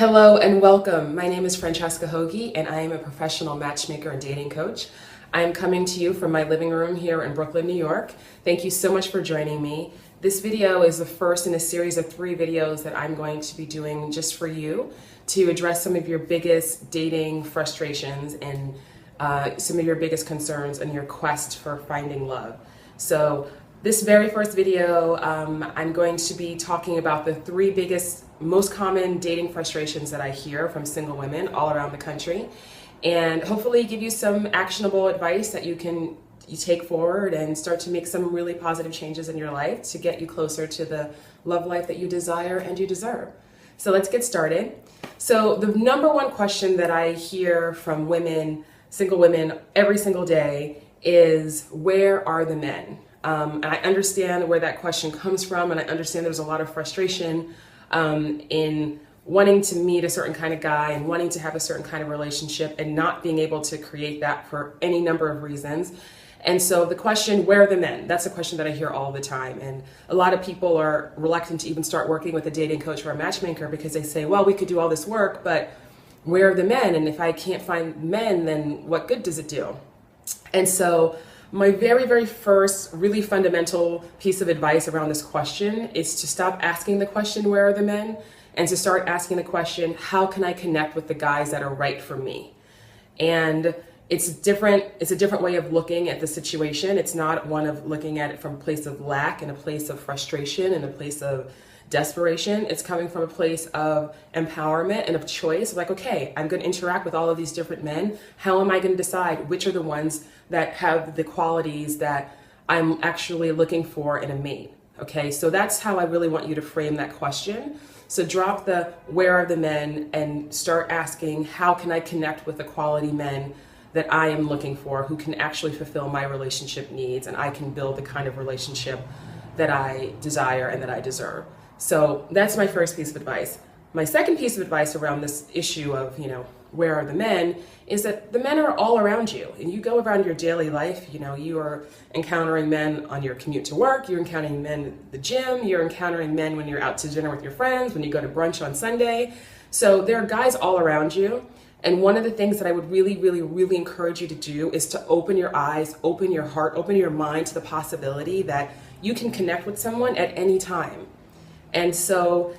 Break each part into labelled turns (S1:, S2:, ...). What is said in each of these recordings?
S1: Hello and welcome. My name is Francesca Hogi and I am a professional matchmaker and dating coach. I am coming to you from my living room here in Brooklyn, New York. Thank you so much for joining me. This video is the first in a series of 3 videos that I'm going to be doing just for you to address some of your biggest dating frustrations and some of your biggest concerns in your quest for finding love. So this very first video, I'm going to be talking about the 3 biggest, most common dating frustrations that I hear from single women all around the country, and hopefully give you some actionable advice that you take forward and start to make some really positive changes in your life to get you closer to the love life that you desire and you deserve. So let's get started. So the number one question that I hear from women, single women, every single day is, where are the men? And I understand where that question comes from, and I understand there's a lot of frustration in wanting to meet a certain kind of guy and wanting to have a certain kind of relationship and not being able to create that for any number of reasons. And so the question, where are the men? That's a question that I hear all the time. And a lot of people are reluctant to even start working with a dating coach or a matchmaker because they say, well, we could do all this work, but where are the men? And if I can't find men, then what good does it do? And so my very, very first really fundamental piece of advice around this question is to stop asking the question, where are the men? And to start asking the question, how can I connect with the guys that are right for me? And it's a different way of looking at the situation. It's not one of looking at it from a place of lack and a place of frustration and a place of desperation. It's coming from a place of empowerment and of choice. Like, okay, I'm going to interact with all of these different men. How am I going to decide which are the ones that have the qualities that I'm actually looking for in a mate? Okay, so that's how I really want you to frame that question. So drop the where are the men and start asking, how can I connect with the quality men that I am looking for, who can actually fulfill my relationship needs, and I can build the kind of relationship that I desire and that I deserve. So that's my first piece of advice. My second piece of advice around this issue of, where are the men, is that the men are all around you. And you go around your daily life, you are encountering men on your commute to work, you're encountering men at the gym, you're encountering men when you're out to dinner with your friends, when you go to brunch on Sunday. So there are guys all around you. And one of the things that I would really, really, really encourage you to do is to open your eyes, open your heart, open your mind to the possibility that you can connect with someone at any time. And so,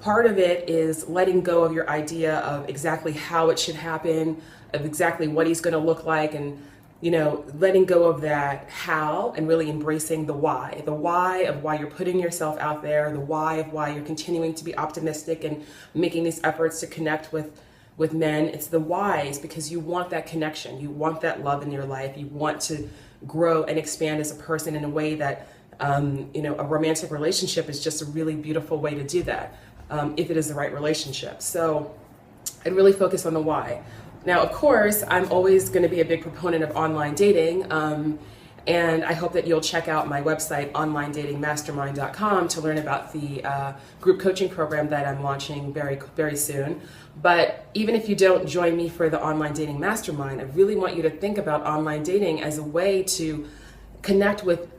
S1: part of it is letting go of your idea of exactly how it should happen, of exactly what he's going to look like, and, letting go of that how and really embracing the why of why you're putting yourself out there, the why of why you're continuing to be optimistic and making these efforts to connect with men. It's the whys, because you want that connection. You want that love in your life. You want to grow and expand as a person in a way that a romantic relationship is just a really beautiful way to do that, if it is the right relationship. So I'd really focus on the why. Now, of course, I'm always going to be a big proponent of online dating, and I hope that you'll check out my website, onlinedatingmastermind.com, to learn about the group coaching program that I'm launching very, very soon. But even if you don't join me for the Online Dating Mastermind, I really want you to think about online dating as a way to connect with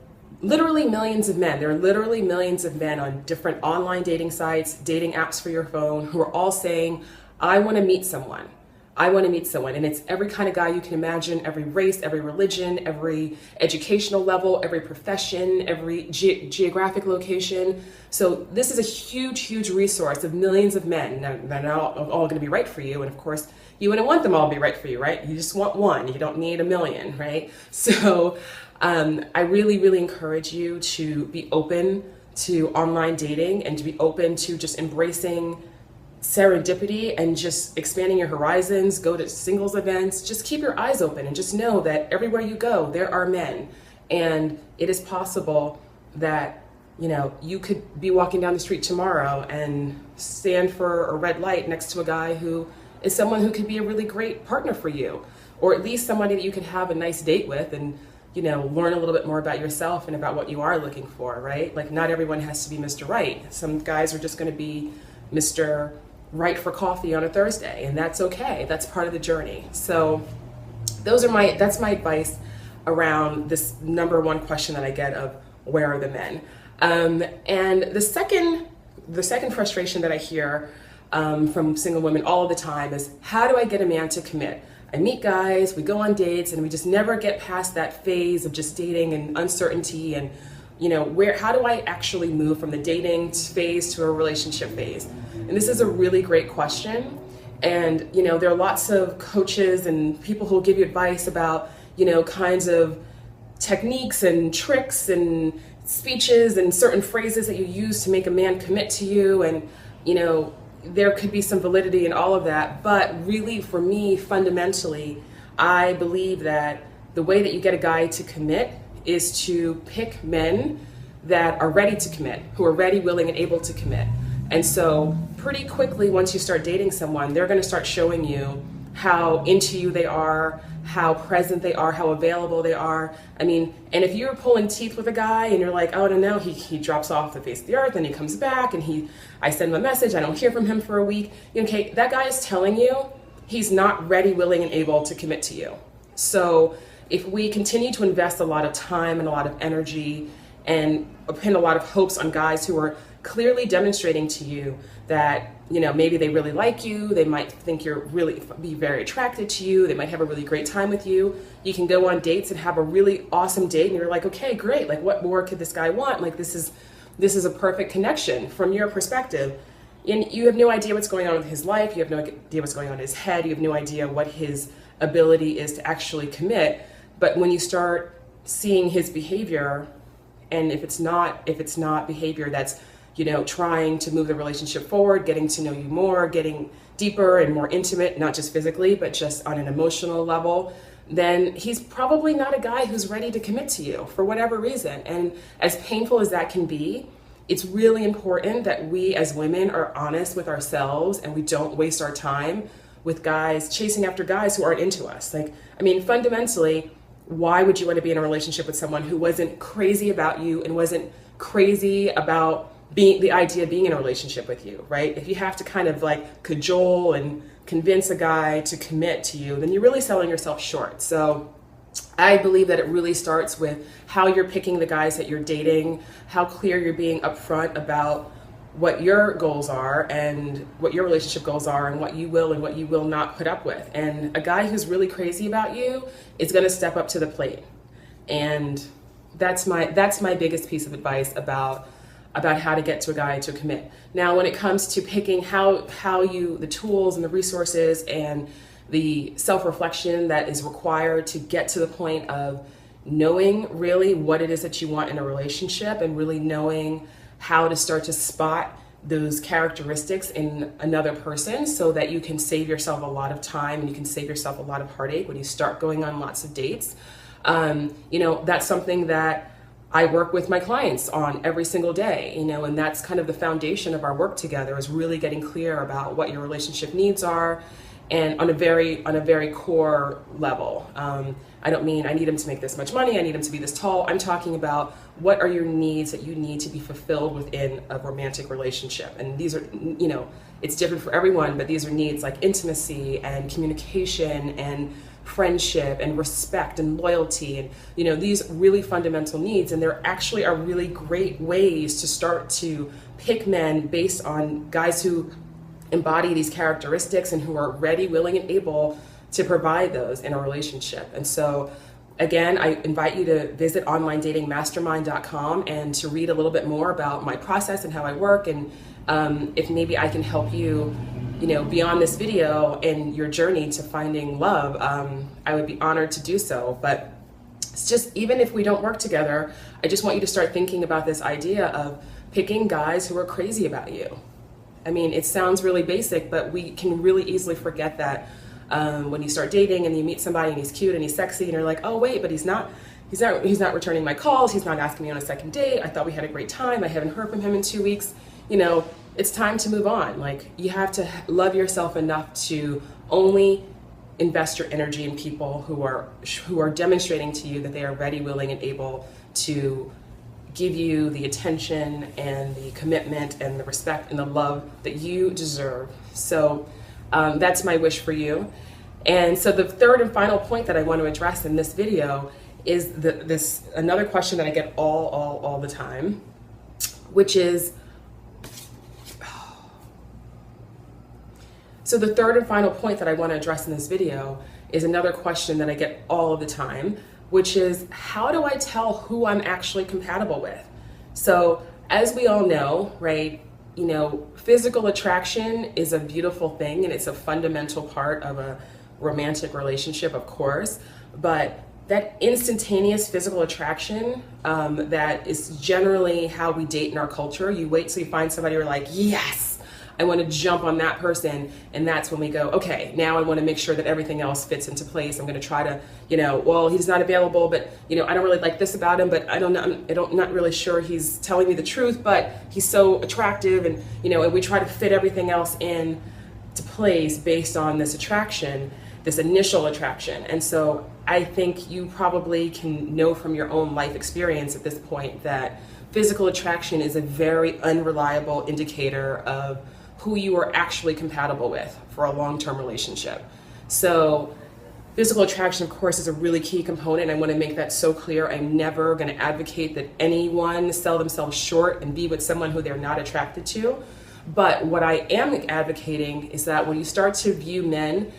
S1: literally millions of men. There are literally millions of men on different online dating sites, dating apps for your phone, who are all saying, I want to meet someone. I want to meet someone. And it's every kind of guy you can imagine, every race, every religion, every educational level, every profession, every geographic location. So this is a huge, huge resource of millions of men. Now, they're not all going to be right for you. And of course, you wouldn't want them all to be right for you, right? You just want one. You don't need a million, right? So I really, really encourage you to be open to online dating and to be open to just embracing serendipity and just expanding your horizons. Go to singles events, just keep your eyes open and just know that everywhere you go, there are men. And it is possible that, you could be walking down the street tomorrow and stand for a red light next to a guy who is someone who could be a really great partner for you, or at least somebody that you could have a nice date with and learn a little bit more about yourself and about what you are looking for, right? Like, not everyone has to be Mr. Right. Some guys are just going to be Mr. Right for coffee on a Thursday, and that's okay. That's part of the journey. So that's my advice around this number one question that I get of, where are the men? And the second frustration that I hear from single women all the time is, how do I get a man to commit? I meet guys, we go on dates, and we just never get past that phase of just dating and uncertainty, and how do I actually move from the dating phase to a relationship phase? And this is a really great question. And there are lots of coaches and people who will give you advice about kinds of techniques and tricks and speeches and certain phrases that you use to make a man commit to you, and there could be some validity in all of that. But really, for me, fundamentally, I believe that the way that you get a guy to commit is to pick men that are ready to commit, who are ready, willing, and able to commit. And so pretty quickly, once you start dating someone, they're going to start showing you how into you they are, how present they are, how available they are. I mean, and if you're pulling teeth with a guy and you're like, oh, no, he drops off the face of the earth and he comes back and I send him a message, I don't hear from him for a week. Okay, that guy is telling you he's not ready, willing, and able to commit to you. So if we continue to invest a lot of time and a lot of energy and pin a lot of hopes on guys who are clearly demonstrating to you that maybe they really like you, they might think you're really be very attracted to you, they might have a really great time with you. You can go on dates and have a really awesome date, and you're like, okay, great. Like, what more could this guy want? Like, this is a perfect connection from your perspective. And you have no idea what's going on with his life. You have no idea what's going on in his head. You have no idea what his ability is to actually commit. But when you start seeing his behavior, and if it's not behavior that's trying to move the relationship forward, getting to know you more, getting deeper and more intimate, not just physically, but just on an emotional level, then he's probably not a guy who's ready to commit to you for whatever reason. And as painful as that can be, it's really important that we as women are honest with ourselves and we don't waste our time with guys, chasing after guys who aren't into us. Like, I mean, fundamentally, why would you want to be in a relationship with someone who wasn't crazy about you and wasn't crazy about the idea of being in a relationship with you, right? If you have to kind of like cajole and convince a guy to commit to you, then you're really selling yourself short. So I believe that it really starts with how you're picking the guys that you're dating, how clear you're being upfront about what your goals are and what your relationship goals are and what you will and what you will not put up with. And a guy who's really crazy about you is going to step up to the plate. And that's my biggest piece of advice about how to get to a guy to commit. Now, when it comes to picking the tools and the resources and the self-reflection that is required to get to the point of knowing really what it is that you want in a relationship and really knowing how to start to spot those characteristics in another person so that you can save yourself a lot of time and you can save yourself a lot of heartache when you start going on lots of dates. That's something that I work with my clients on every single day, and that's kind of the foundation of our work together, is really getting clear about what your relationship needs are, and on a very core level. I don't mean I need him to make this much money, I need him to be this tall. I'm talking about what are your needs that you need to be fulfilled within a romantic relationship. And these are, it's different for everyone, but these are needs like intimacy and communication and friendship and respect and loyalty, and these really fundamental needs. And there actually are really great ways to start to pick men based on guys who embody these characteristics and who are ready, willing, and able to provide those in a relationship. And so again, I invite you to visit onlinedatingmastermind.com and to read a little bit more about my process and how I work, and if maybe I can help you beyond this video in your journey to finding love, I would be honored to do so. But it's just, even if we don't work together, I just want you to start thinking about this idea of picking guys who are crazy about you. I mean, it sounds really basic, but we can really easily forget that when you start dating and you meet somebody and he's cute and he's sexy and you're like, oh wait, but he's not returning my calls, he's not asking me on a second date, I thought we had a great time, I haven't heard from him in 2 weeks. It's time to move on. Like, you have to love yourself enough to only invest your energy in people who are demonstrating to you that they are ready, willing, and able to give you the attention and the commitment and the respect and the love that you deserve. So that's my wish for you. And so the third and final point that I want to address in this video is this another question that I get all the time, which is, So the third and final point that I want to address in this video is another question that I get all of the time, which is, how do I tell who I'm actually compatible with? So as we all know, right, physical attraction is a beautiful thing and it's a fundamental part of a romantic relationship, of course, but that instantaneous physical attraction, that is generally how we date in our culture. You wait till you find somebody you're like, yes, I want to jump on that person, and that's when we go, okay, now I want to make sure that everything else fits into place. I'm going to try to, well, he's not available, but I don't really like this about him, but I'm not really sure he's telling me the truth, but he's so attractive, and and we try to fit everything else in to place based on this attraction, this initial attraction. And so I think you probably can know from your own life experience at this point that physical attraction is a very unreliable indicator of who you are actually compatible with for a long-term relationship. So physical attraction, of course, is a really key component. I want to make that so clear. I'm never going to advocate that anyone sell themselves short and be with someone who they're not attracted to. But what I am advocating is that when you start to view men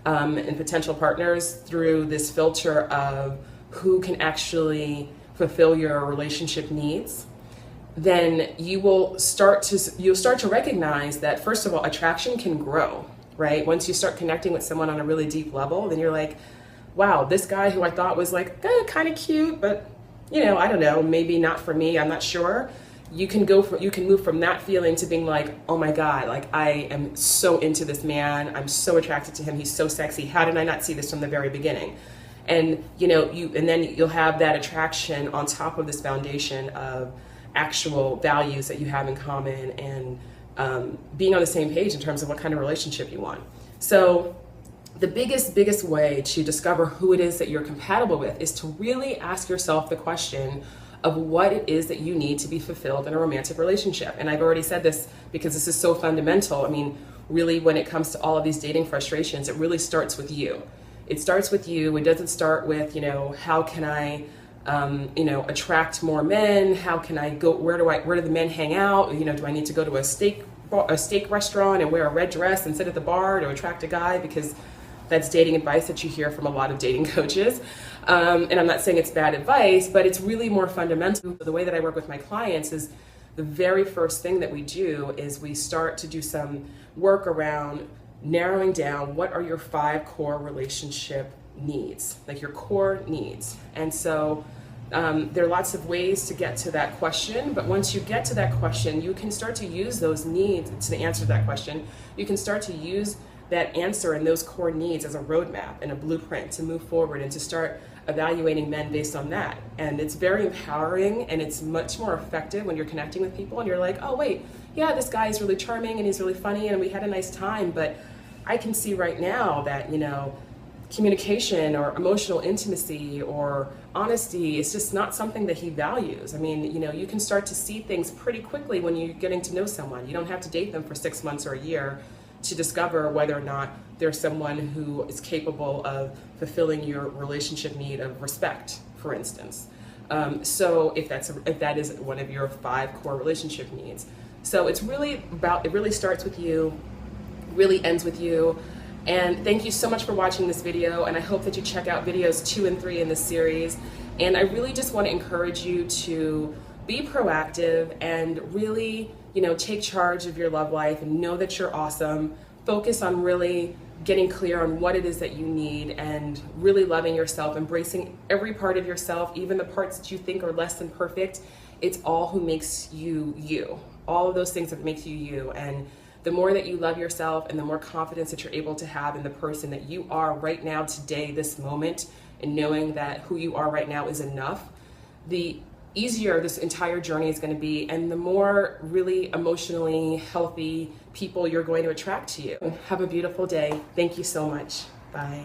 S1: and potential partners through this filter of who can actually fulfill your relationship needs, then you'll start to recognize that, first of all, attraction can grow, right? Once you start connecting with someone on a really deep level, then you're like, wow, this guy who I thought was like kind of cute, but I don't know, maybe not for me, I'm not sure. You can move from that feeling to being like, oh my God, like I am so into this man, I'm so attracted to him, he's so sexy. How did I not see this from the very beginning? And then you'll have that attraction on top of this foundation of actual values that you have in common, and being on the same page in terms of what kind of relationship you want. So the biggest way to discover who it is that you're compatible with is to really ask yourself the question of what it is that you need to be fulfilled in a romantic relationship. And I've already said this because this is so fundamental. I mean, really, when it comes to all of these dating frustrations, it really starts with you. It starts with you. It doesn't start with, how can I attract more men? How can I go? Where do the men hang out? Do I need to go to a steak restaurant and wear a red dress and sit at the bar to attract a guy? Because that's dating advice that you hear from a lot of dating coaches. And I'm not saying it's bad advice, but it's really more fundamental. The way that I work with my clients is the very first thing that we do is we start to do some work around narrowing down what are your 5 core relationship needs, like your core needs. And so there are lots of ways to get to that question, but once you get to that question, you can start to use those needs to answer that question. You can start to use that answer and those core needs as a roadmap and a blueprint to move forward and to start evaluating men based on that. And it's very empowering, and it's much more effective when you're connecting with people and you're like, oh wait, yeah, this guy is really charming and he's really funny and we had a nice time, but I can see right now that, communication or emotional intimacy or honesty is just not something that he values. I mean, you can start to see things pretty quickly when you're getting to know someone. You don't have to date them for 6 months or a year to discover whether or not they're someone who is capable of fulfilling your relationship need of respect, for instance. So if that is one of your 5 core relationship needs. So it really starts with you, really ends with you. And thank you so much for watching this video, and I hope that you check out videos 2 and 3 in this series. And I really just want to encourage you to be proactive and really, take charge of your love life and know that you're awesome. Focus on really getting clear on what it is that you need and really loving yourself, embracing every part of yourself, even the parts that you think are less than perfect. It's all who makes you you. All of those things that makes you you. And the more that you love yourself and the more confidence that you're able to have in the person that you are right now, today, this moment, and knowing that who you are right now is enough, the easier this entire journey is going to be, and the more really emotionally healthy people you're going to attract to you. Have a beautiful day. Thank you so much. Bye.